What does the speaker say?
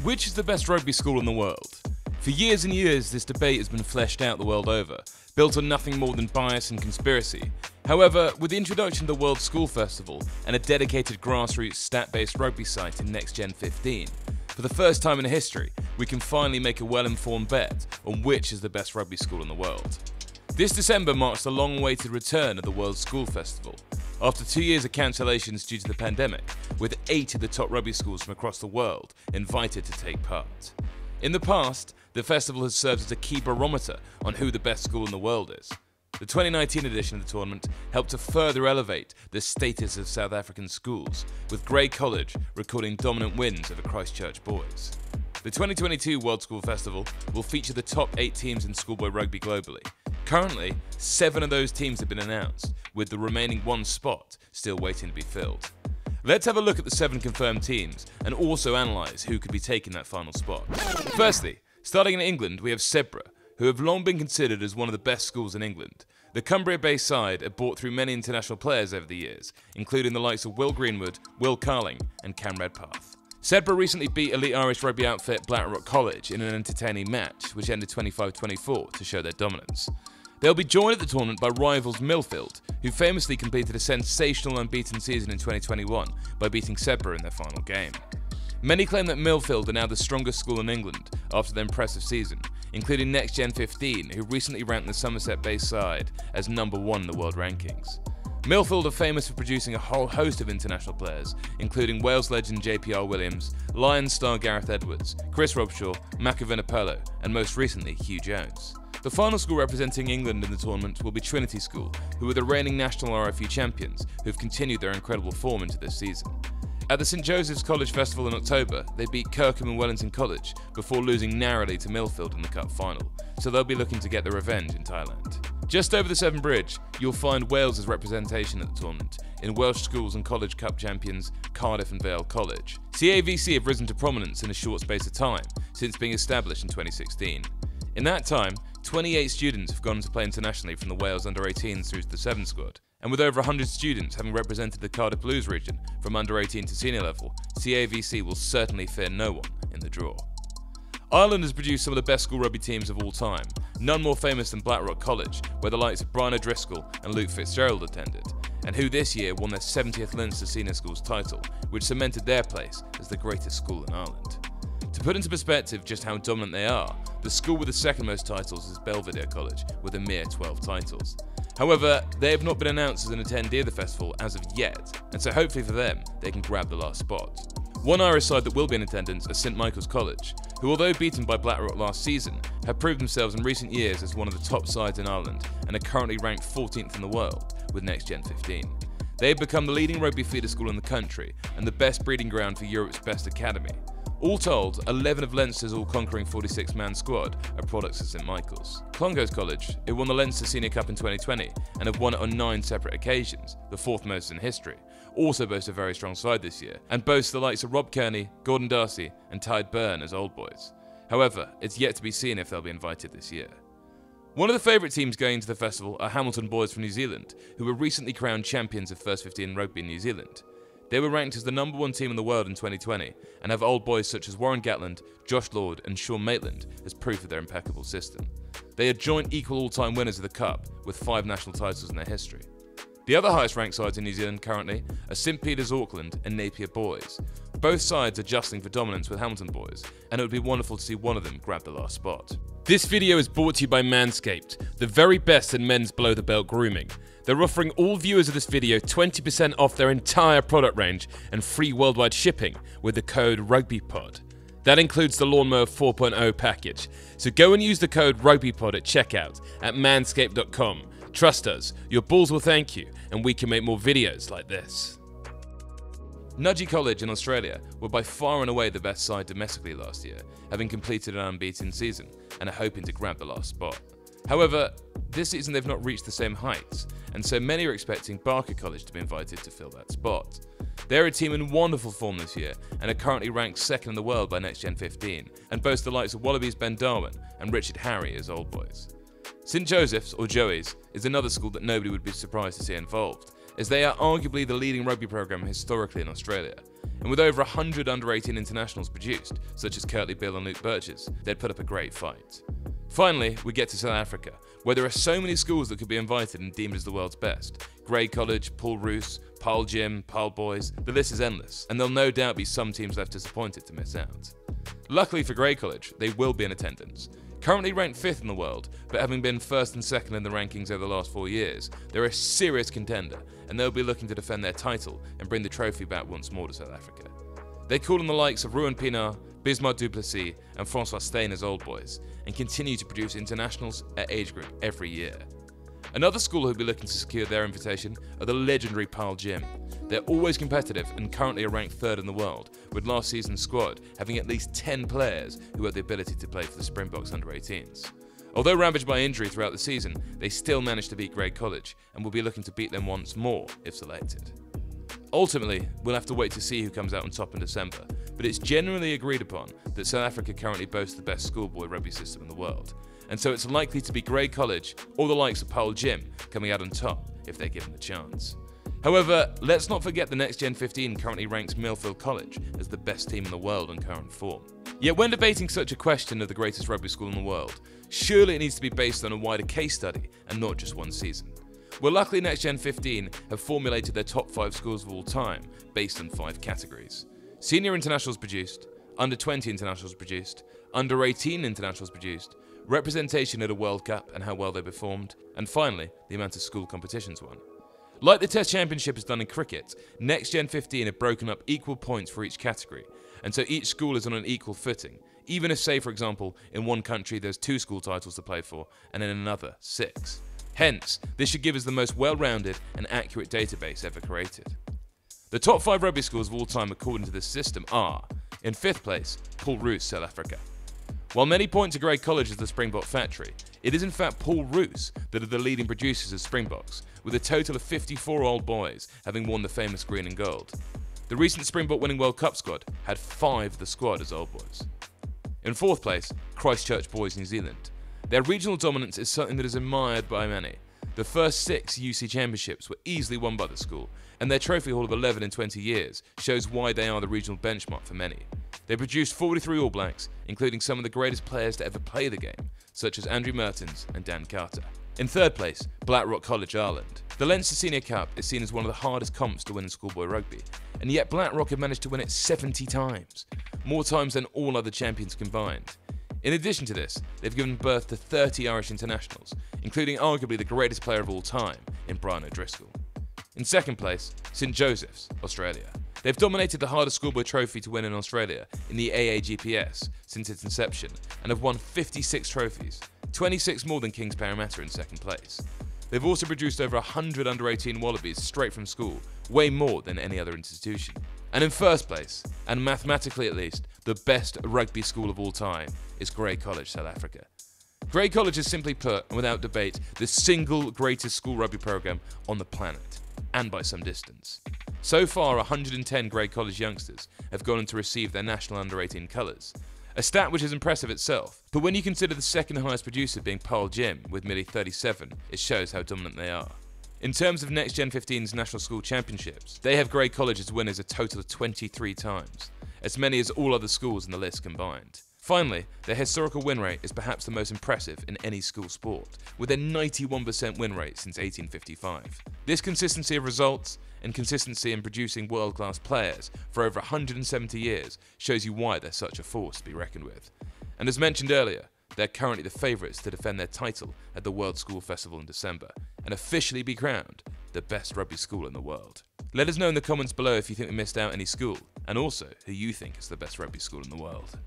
Which is the best rugby school in the world? For years and years, this debate has been fleshed out the world over, built on nothing more than bias and conspiracy. However, with the introduction of the World School Festival and a dedicated grassroots stat-based rugby site in Next Gen 15, for the first time in history, we can finally make a well-informed bet on which is the best rugby school in the world. This December marks the long-awaited return of the World School Festival, after 2 years of cancellations due to the pandemic, with 8 of the top rugby schools from across the world invited to take part. In the past, the festival has served as a key barometer on who the best school in the world is. The 2019 edition of the tournament helped to further elevate the status of South African schools, with Grey College recording dominant wins over Christchurch boys. The 2022 World School Festival will feature the top 8 teams in schoolboy rugby globally. Currently, 7 of those teams have been announced, with the remaining 1 spot still waiting to be filled. Let's have a look at the 7 confirmed teams and also analyse who could be taking that final spot. Firstly, starting in England, we have Zebre, who have long been considered as one of the best schools in England. The Cumbria-based side have brought through many international players over the years, including the likes of Will Greenwood, Will Carling and Cam Redpath. Zebre recently beat elite Irish rugby outfit Blackrock College in an entertaining match, which ended 25-24 to show their dominance. They'll be joined at the tournament by rivals Millfield, who famously completed a sensational unbeaten season in 2021 by beating Zebre in their final game. Many claim that Millfield are now the strongest school in England after their impressive season, including Next Gen 15, who recently ranked the Somerset-based side as #1 in the world rankings. Millfield are famous for producing a whole host of international players, including Wales legend JPR Williams, Lions star Gareth Edwards, Chris Robshaw, Mako Vunipola, and most recently Hugh Jones. The final school representing England in the tournament will be Trinity School, who are the reigning national RFU champions, who have continued their incredible form into this season. At the St Joseph's College Festival in October, they beat Kirkham and Wellington College before losing narrowly to Millfield in the Cup final, so they'll be looking to get their revenge in Thailand. Just over the Severn Bridge, you'll find Wales's representation at the tournament in Welsh schools and college cup champions Cardiff and Vale College. CAVC have risen to prominence in a short space of time since being established in 2016. In that time, 28 students have gone to play internationally from the Wales under-18s through to the 7 squad. And with over 100 students having represented the Cardiff Blues region from under-18 to senior level, CAVC will certainly fear no one in the draw. Ireland has produced some of the best school rugby teams of all time, none more famous than Blackrock College, where the likes of Brian O'Driscoll and Luke Fitzgerald attended, and who this year won their 70th Leinster Senior Schools title, which cemented their place as the greatest school in Ireland. To put into perspective just how dominant they are, the school with the second most titles is Belvedere College, with a mere 12 titles. However, they have not been announced as an attendee of the festival as of yet, and so hopefully for them, they can grab the last spot. One Irish side that will be in attendance is St Michael's College, who although beaten by Blackrock last season, have proved themselves in recent years as one of the top sides in Ireland and are currently ranked 14th in the world with Next Gen 15. They have become the leading rugby feeder school in the country and the best breeding ground for Europe's best academy. All told, 11 of Leinster's all-conquering 46-man squad are products of St Michael's. Clongowes College, who won the Leinster Senior Cup in 2020 and have won it on 9 separate occasions, the 4th most in history, also boast a very strong side this year, and boasts the likes of Rob Kearney, Gordon Darcy and Tide Byrne as old boys. However, it's yet to be seen if they'll be invited this year. One of the favourite teams going to the festival are Hamilton boys from New Zealand, who were recently crowned champions of First 15 rugby in New Zealand. They were ranked as the #1 team in the world in 2020 and have old boys such as Warren Gatland, Josh Lord and Sean Maitland as proof of their impeccable system. They are joint equal all-time winners of the Cup with 5 national titles in their history. The other highest ranked sides in New Zealand currently are St Peter's Auckland and Napier boys. Both sides are jostling for dominance with Hamilton boys, and it would be wonderful to see one of them grab the last spot. This video is brought to you by Manscaped, the very best in men's below-the-belt grooming. They're offering all viewers of this video 20% off their entire product range and free worldwide shipping with the code RugbyPod. That includes the Lawnmower 4.0 package. So go and use the code RugbyPod at checkout at manscaped.com. Trust us, your balls will thank you, and we can make more videos like this. Nudgee College in Australia were by far and away the best side domestically last year, having completed an unbeaten season and are hoping to grab the last spot. However, this season they've not reached the same heights, and so many are expecting Barker College to be invited to fill that spot. They're a team in wonderful form this year and are currently ranked 2nd in the world by Next Gen 15 and boast the likes of Wallabies Ben Darwin and Richard Harry as old boys. St Joseph's, or Joey's, is another school that nobody would be surprised to see involved, as they are arguably the leading rugby program historically in Australia. And with over 100 under-18 internationals produced, such as Curtly Bill and Luke Birches, they'd put up a great fight. Finally, we get to South Africa, where there are so many schools that could be invited and deemed as the world's best. Grey College, Paul ROOS, Paarl Gym, Paarl Boys, the list is endless, and there'll no doubt be some teams left disappointed to miss out. Luckily for Grey College, they will be in attendance. Currently ranked 5th in the world, but having been 1st and 2nd in the rankings over the last 4 years, they're a serious contender, and they'll be looking to defend their title and bring the trophy back once more to South Africa. They call on the likes of Ruan Pienaar, Bismarck du Plessis and Francois Steyn as old boys, and continue to produce internationals at age group every year. Another school who'll be looking to secure their invitation are the legendary Paarl Gym. They're always competitive and currently are ranked 3rd in the world, with last season's squad having at least 10 players who have the ability to play for the Springboks under-18s. Although ravaged by injury throughout the season, they still managed to beat Grey College and will be looking to beat them once more if selected. Ultimately, we'll have to wait to see who comes out on top in December, but it's generally agreed upon that South Africa currently boasts the best schoolboy rugby system in the world, and so it's likely to be Grey College or the likes of Paarl Gym coming out on top if they're given the chance. However, let's not forget the Next Gen 15 currently ranks Millfield College as the best team in the world on current form. Yet when debating such a question of the greatest rugby school in the world, surely it needs to be based on a wider case study and not just one season. Well, luckily Next Gen 15 have formulated their top 5 schools of all time based on 5 categories. Senior internationals produced, under-20 internationals produced, under-18 internationals produced, representation at a World Cup and how well they performed, and finally, the amount of school competitions won. Like the Test Championship has done in cricket, Next Gen 15 have broken up equal points for each category, and so each school is on an equal footing, even if, say for example, in one country there's 2 school titles to play for, and in another 6. Hence, this should give us the most well-rounded and accurate database ever created. The top 5 rugby schools of all time according to this system are, in 5th place, Paul ROOS, South Africa. While many point to Grey College as the Springbok factory, it is in fact Paul ROOS that are the leading producers of Springboks, with a total of 54 old boys having worn the famous green and gold. The recent Springbok winning World Cup squad had 5 of the squad as old boys. In 4th place, CHRISTCHURCH Boys, New Zealand. Their regional dominance is something that is admired by many. The first 6 UC championships were easily won by the school, and their trophy haul of 11 in 20 years shows why they are the regional benchmark for many. They produced 43 All Blacks, including some of the greatest players to ever play the game, such as Andrew Mertens and Dan Carter. In 3rd place, Blackrock College, Ireland. The Leinster Senior Cup is seen as one of the hardest comps to win in schoolboy rugby, and yet Blackrock have managed to win it 70 times, more times than all other champions combined. In addition to this, they've given birth to 30 Irish internationals, including arguably the greatest player of all time in Brian O'Driscoll. In 2nd place, St Joseph's, Australia. They've dominated the hardest schoolboy trophy to win in Australia in the AAGPS since its inception and have won 56 trophies, 26 more than King's Parramatta in 2nd place. They've also produced over 100 under-18 Wallabies straight from school, way more than any other institution. And in 1st place, and mathematically at least, the best rugby school of all time is Grey College, South Africa. Grey College is simply put, and without debate, the single greatest school rugby program on the planet, and by some distance. So far, 110 Grey College youngsters have gone on to receive their national under-18 colours, a stat which is impressive itself, but when you consider the second highest producer being Paarl Gym with merely 37, it shows how dominant they are. In terms of Next Gen 15's National School Championships, they have Grey College as winners a total of 23 times, as many as all other schools in the list combined. Finally, their historical win rate is perhaps the most impressive in any school sport, with a 91% win rate since 1855. This consistency of results and consistency in producing world-class players for over 170 years shows you why they're such a force to be reckoned with. And as mentioned earlier, they're currently the favourites to defend their title at the World School Festival in December and officially be crowned the best rugby school in the world. Let us know in the comments below if you think we missed out any school, and also who you think is the best rugby school in the world.